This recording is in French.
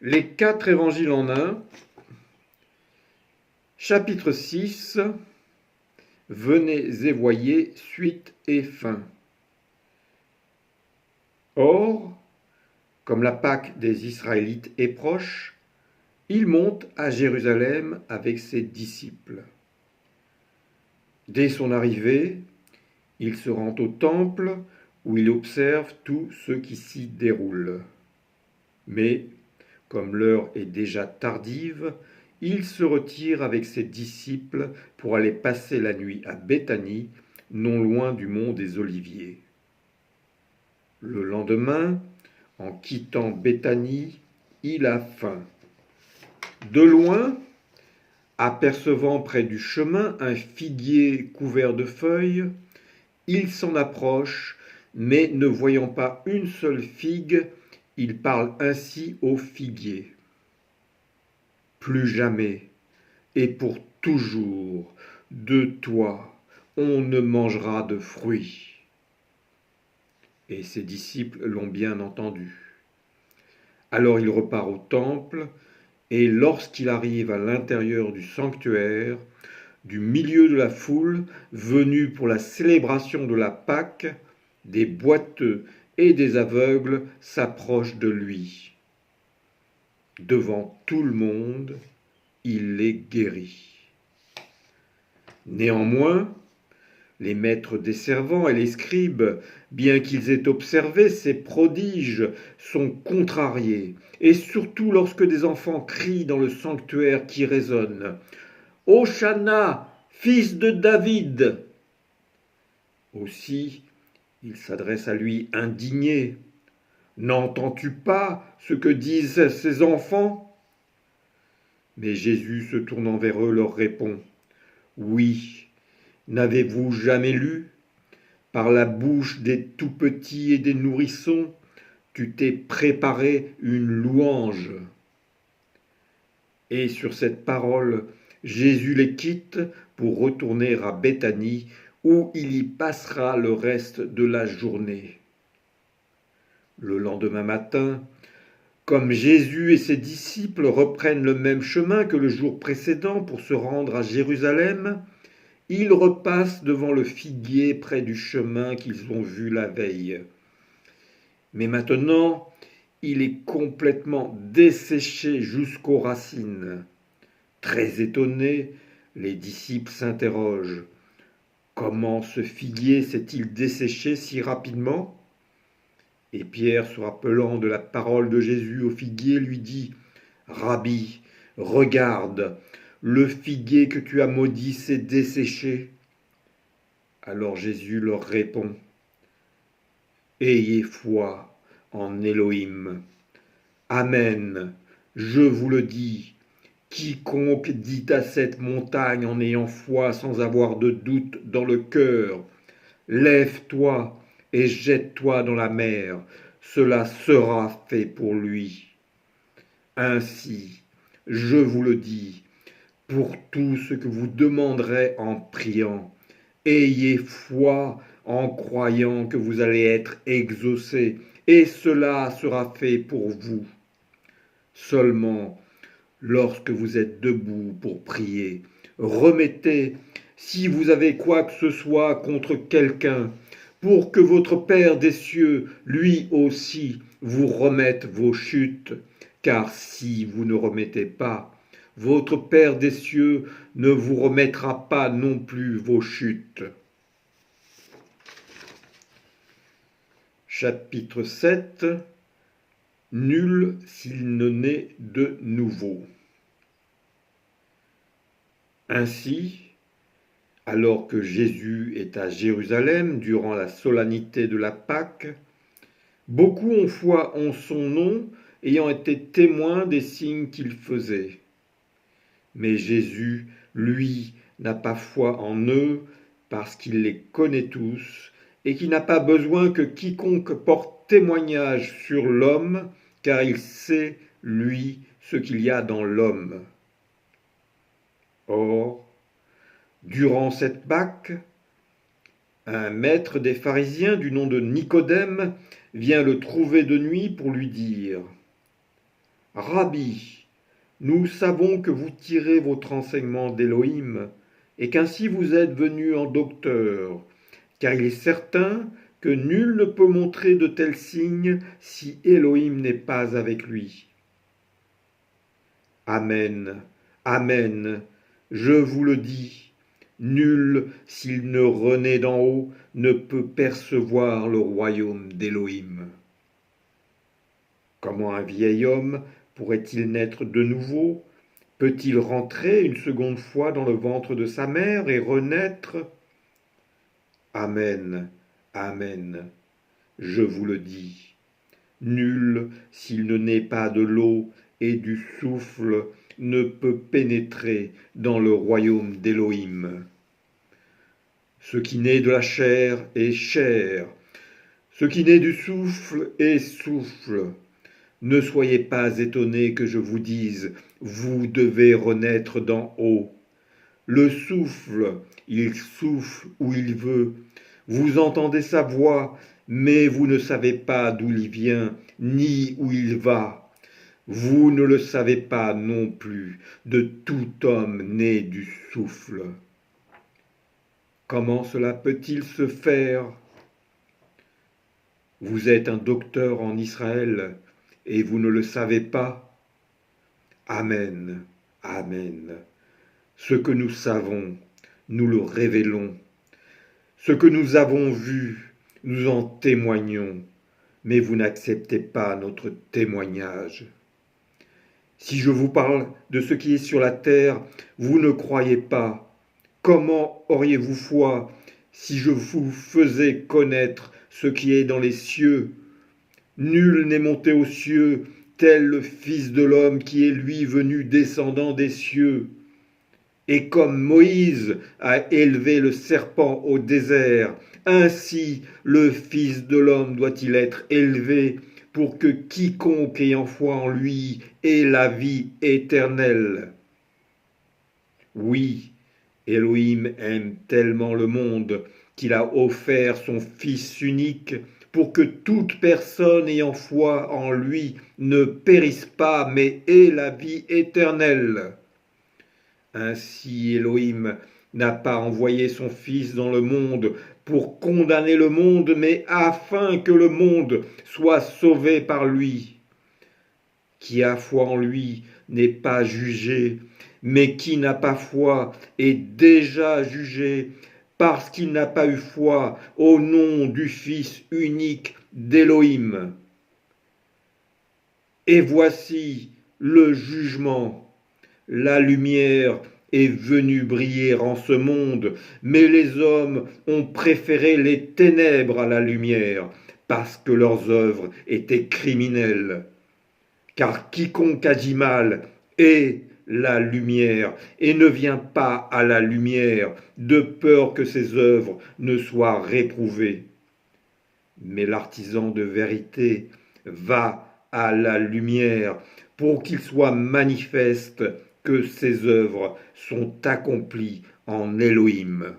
Les 4 évangiles en un. Chapitre 6. Venez et voyez, suite et fin. Or, comme la Pâque des Israélites est proche, il monte à Jérusalem avec ses disciples. Dès son arrivée, il se rend au temple où il observe tout ce qui s'y déroule. Mais, comme l'heure est déjà tardive, il se retire avec ses disciples pour aller passer la nuit à Béthanie, non loin du mont des Oliviers. Le lendemain, en quittant Béthanie, il a faim. De loin, apercevant près du chemin un figuier couvert de feuilles, il s'en approche, mais ne voyant pas une seule figue, il parle ainsi au figuier. Plus jamais, et pour toujours, de toi, on ne mangera de fruits. Et ses disciples l'ont bien entendu. Alors il repart au temple, et lorsqu'il arrive à l'intérieur du sanctuaire, du milieu de la foule, venue pour la célébration de la Pâque, des boiteux et des aveugles s'approchent de lui. Devant tout le monde, il les guérit. Néanmoins, les maîtres des servants et les scribes, bien qu'ils aient observé ces prodiges, sont contrariés, et surtout lorsque des enfants crient dans le sanctuaire qui résonne « Hosanna, fils de David !» Aussi, ils s'adressent à lui indignés. « N'entends-tu pas ce que disent ces enfants ?» Mais Jésus, se tournant vers eux, leur répond « Oui, n'avez-vous jamais lu ? Par la bouche des tout-petits et des nourrissons, tu t'es préparé une louange. » Et sur cette parole, Jésus les quitte pour retourner à Béthanie, où il y passera le reste de la journée. Le lendemain matin, comme Jésus et ses disciples reprennent le même chemin que le jour précédent pour se rendre à Jérusalem, ils repassent devant le figuier près du chemin qu'ils ont vu la veille. Mais maintenant, il est complètement desséché jusqu'aux racines. Très étonnés, les disciples s'interrogent. Comment ce figuier s'est-il desséché si rapidement ? Et Pierre, se rappelant de la parole de Jésus au figuier, lui dit « Rabbi, regarde, le figuier que tu as maudit s'est desséché. » Alors Jésus leur répond « Ayez foi en Élohim. Amen, je vous le dis, quiconque dit à cette montagne en ayant foi sans avoir de doute dans le cœur, « Lève-toi et jette-toi dans la mer, cela sera fait pour lui. Ainsi, je vous le dis, pour tout ce que vous demanderez en priant, ayez foi en croyant que vous allez être exaucés, et cela sera fait pour vous. Seulement, lorsque vous êtes debout pour prier, remettez, si vous avez quoi que ce soit contre quelqu'un, pour que votre Père des cieux, lui aussi, vous remette vos chutes. Car si vous ne remettez pas, votre Père des cieux ne vous remettra pas non plus vos chutes. Chapitre 7. Nul s'il ne naît de nouveau. Ainsi, alors que Jésus est à Jérusalem durant la solennité de la Pâque, beaucoup ont foi en son nom, ayant été témoins des signes qu'il faisait. Mais Jésus, lui, n'a pas foi en eux, parce qu'il les connaît tous, et qu'il n'a pas besoin que quiconque porte témoignage sur l'homme, car il sait, lui, ce qu'il y a dans l'homme. Or, durant cette Pâque, un maître des pharisiens du nom de Nicodème vient le trouver de nuit pour lui dire Rabbi, nous savons que vous tirez votre enseignement d'Élohim et qu'ainsi vous êtes venu en docteur, car il est certain que nul ne peut montrer de tels signes si Élohim n'est pas avec lui. Amen, Amen, je vous le dis, nul, s'il ne renaît d'en haut, ne peut percevoir le royaume d'Élohim. Comment un vieil homme pourrait-il naître de nouveau? Peut-il rentrer une seconde fois dans le ventre de sa mère et renaître? Amen, Amen, je vous le dis. Nul, s'il ne naît pas de l'eau et du souffle, ne peut pénétrer dans le royaume d'Élohim. Ce qui naît de la chair est chair, ce qui naît du souffle est souffle. Ne soyez pas étonnés que je vous dise, vous devez renaître d'en haut. Le souffle, il souffle où il veut. Vous entendez sa voix, mais vous ne savez pas d'où il vient, ni où il va. Vous ne le savez pas non plus de tout homme né du souffle. Comment cela peut-il se faire? Vous êtes un docteur en Israël, et vous ne le savez pas? Amen, Amen. Ce que nous savons, nous le révélons. Ce que nous avons vu, nous en témoignons, mais vous n'acceptez pas notre témoignage. Si je vous parle de ce qui est sur la terre, vous ne croyez pas. Comment auriez-vous foi si je vous faisais connaître ce qui est dans les cieux? Nul n'est monté aux cieux, tel le Fils de l'homme qui est lui venu descendant des cieux. Et comme Moïse a élevé le serpent au désert, ainsi le Fils de l'homme doit-il être élevé pour que quiconque ayant foi en lui ait la vie éternelle. Oui, Elohim aime tellement le monde qu'il a offert son Fils unique pour que toute personne ayant foi en lui ne périsse pas, mais ait la vie éternelle. Ainsi Elohim n'a pas envoyé son Fils dans le monde pour condamner le monde, mais afin que le monde soit sauvé par lui. Qui a foi en lui n'est pas jugé, mais qui n'a pas foi est déjà jugé, parce qu'il n'a pas eu foi au nom du Fils unique d'Élohim. Et voici le jugement. La lumière est venue briller en ce monde, mais les hommes ont préféré les ténèbres à la lumière, parce que leurs œuvres étaient criminelles. Car quiconque agit mal est la lumière, et ne vient pas à la lumière, de peur que ses œuvres ne soient réprouvées. Mais l'artisan de vérité va à la lumière, pour qu'il soit manifeste que ses œuvres sont accomplies en Élohim.